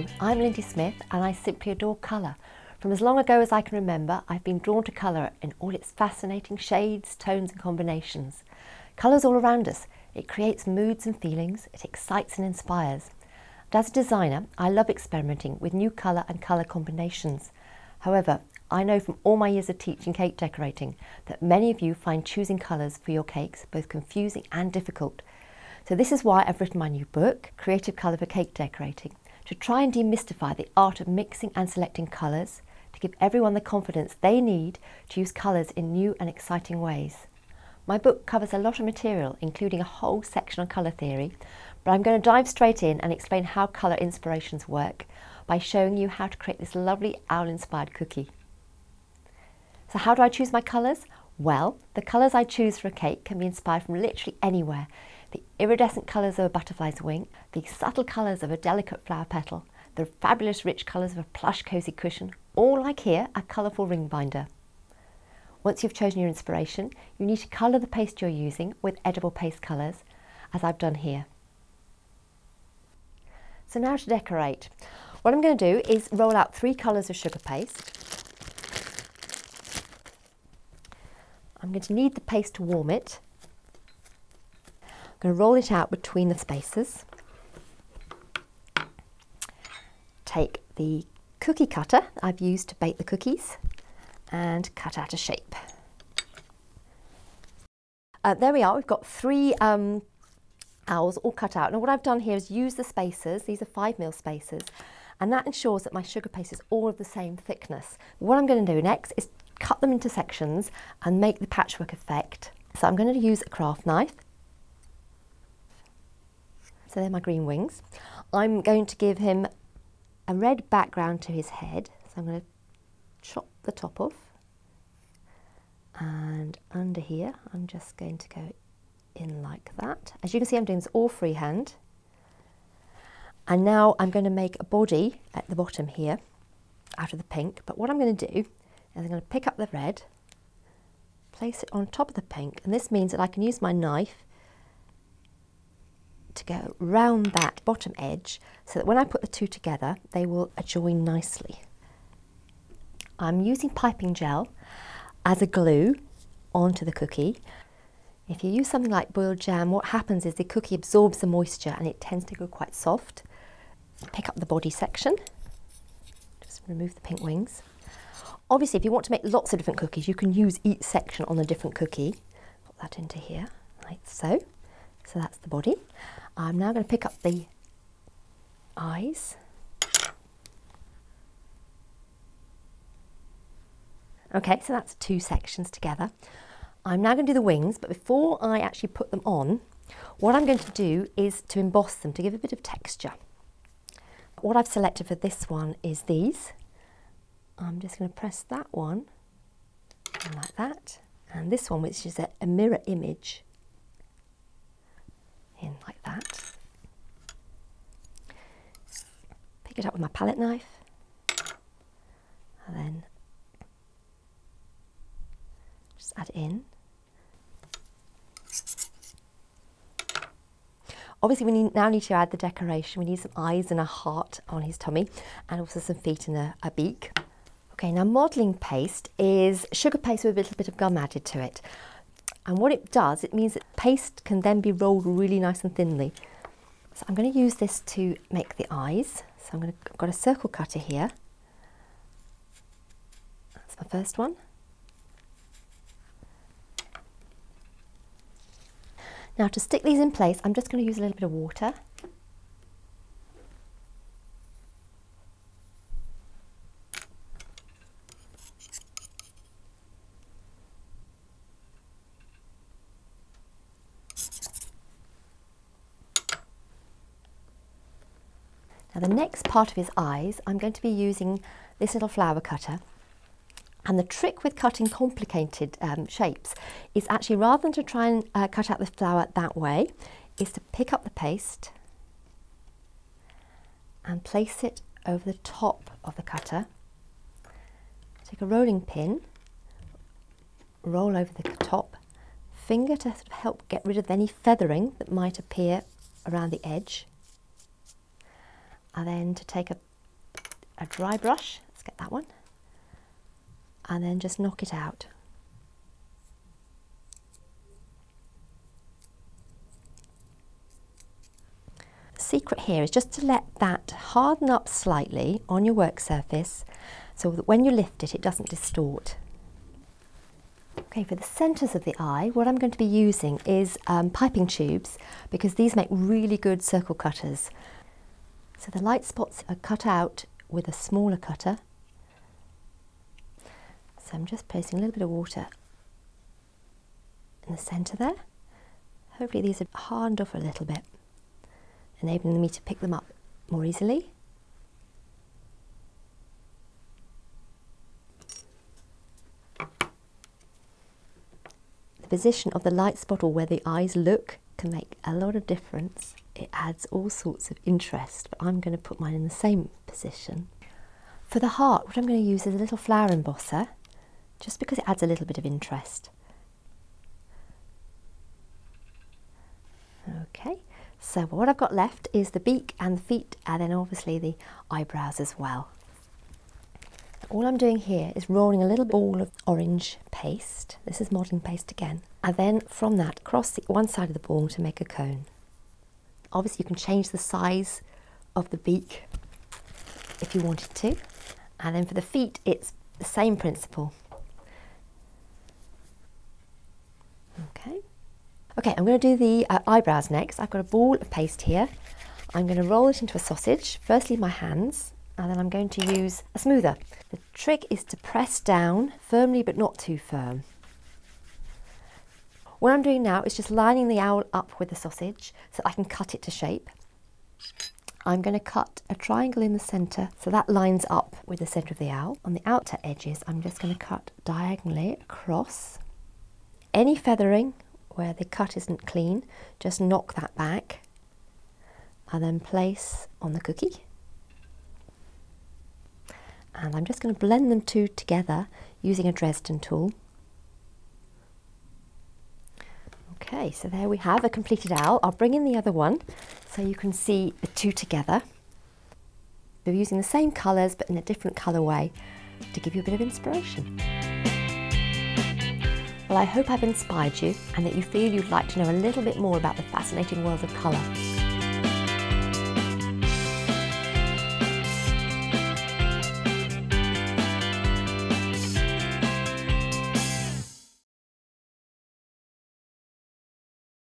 Hello, I'm Lindy Smith and I simply adore colour. From as long ago as I can remember, I've been drawn to colour in all its fascinating shades, tones and combinations. Colour's all around us. It creates moods and feelings, it excites and inspires. And as a designer, I love experimenting with new colour and colour combinations. However, I know from all my years of teaching cake decorating that many of you find choosing colours for your cakes both confusing and difficult. So this is why I've written my new book, Creative Colour for Cake Decorating, to try and demystify the art of mixing and selecting colours, to give everyone the confidence they need to use colours in new and exciting ways. My book covers a lot of material, including a whole section on colour theory, but I'm going to dive straight in and explain how colour inspirations work by showing you how to create this lovely owl-inspired cookie. So how do I choose my colours? Well, the colours I choose for a cake can be inspired from literally anywhere. The iridescent colours of a butterfly's wing, the subtle colours of a delicate flower petal, the fabulous rich colours of a plush cosy cushion, or like here, a colourful ring binder. Once you've chosen your inspiration, you need to colour the paste you're using with edible paste colours, as I've done here. So now to decorate. What I'm going to do is roll out 3 colours of sugar paste. I'm going to knead the paste to warm it. I'm going to roll it out between the spaces. Take the cookie cutter I've used to bake the cookies and cut out a shape. There we are, we've got 3 owls all cut out. Now what I've done here is use the spacers, these are 5mm spacers, and that ensures that my sugar paste is all of the same thickness. What I'm going to do next is cut them into sections and make the patchwork effect. So I'm going to use a craft knife. So they're my green wings. I'm going to give him a red background to his head. So I'm going to chop the top off. And under here, I'm just going to go in like that. As you can see, I'm doing this all freehand. And now I'm going to make a body at the bottom here out of the pink. But what I'm going to do is I'm going to pick up the red, place it on top of the pink. And this means that I can use my knife to go round that bottom edge so that when I put the 2 together, they will adjoin nicely. I'm using piping gel as a glue onto the cookie. If you use something like boiled jam, what happens is the cookie absorbs the moisture and it tends to go quite soft. Pick up the body section, just remove the pink wings. Obviously, if you want to make lots of different cookies, you can use each section on a different cookie. Put that into here, like so. So that's the body. I'm now going to pick up the eyes. Okay, so that's 2 sections together. I'm now going to do the wings, but before I actually put them on, what I'm going to do is to emboss them to give a bit of texture. What I've selected for this one is these. I'm just going to press that one like that, and this one, which is a mirror image, in like that. Pick it up with my palette knife and then just add it in. Obviously we now need to add the decoration. We need some eyes and a heart on his tummy and also some feet and a beak. Okay, now modelling paste is sugar paste with a little bit of gum added to it. And what it does, it means that paste can then be rolled really nice and thinly. So I'm going to use this to make the eyes. So I've got a circle cutter here. That's my first one. Now to stick these in place, I'm just going to use a little bit of water. Now the next part of his eyes, I'm going to be using this little flower cutter. And the trick with cutting complicated shapes is actually, rather than to try and cut out the flower that way, is to pick up the paste and place it over the top of the cutter. Take a rolling pin, roll over the top, finger to sort of help get rid of any feathering that might appear around the edge. And then to take a a dry brush, let's get that one, and then just knock it out. The secret here is just to let that harden up slightly on your work surface so that when you lift it, it doesn't distort. Okay, for the centres of the eye, what I'm going to be using is piping tubes, because these make really good circle cutters. So the light spots are cut out with a smaller cutter. So I'm just placing a little bit of water in the centre there. Hopefully these are hardened off a little bit, enabling me to pick them up more easily. The position of the light spot, or where the eyes look, can make a lot of difference. It adds all sorts of interest, but I'm going to put mine in the same position. For the heart, what I'm going to use is a little flower embosser, just because it adds a little bit of interest. Okay, so what I've got left is the beak and the feet, and then obviously the eyebrows as well. All I'm doing here is rolling a little ball of orange paste. This is modelling paste again. And then from that, across the one side of the ball to make a cone. Obviously you can change the size of the beak if you wanted to. And then for the feet, it's the same principle. Okay. Okay, I'm going to do the eyebrows next. I've got a ball of paste here. I'm going to roll it into a sausage, firstly my hands, and then I'm going to use a smoother. The trick is to press down firmly but not too firm. What I'm doing now is just lining the owl up with the sausage so I can cut it to shape. I'm going to cut a triangle in the centre so that lines up with the centre of the owl. On the outer edges, I'm just going to cut diagonally across. Any feathering where the cut isn't clean, just knock that back and then place on the cookie. And I'm just going to blend them two together using a Dresden tool. Okay, so there we have a completed owl. I'll bring in the other one so you can see the two together. We're using the same colours but in a different colourway to give you a bit of inspiration. Well, I hope I've inspired you and that you feel you'd like to know a little bit more about the fascinating world of colour.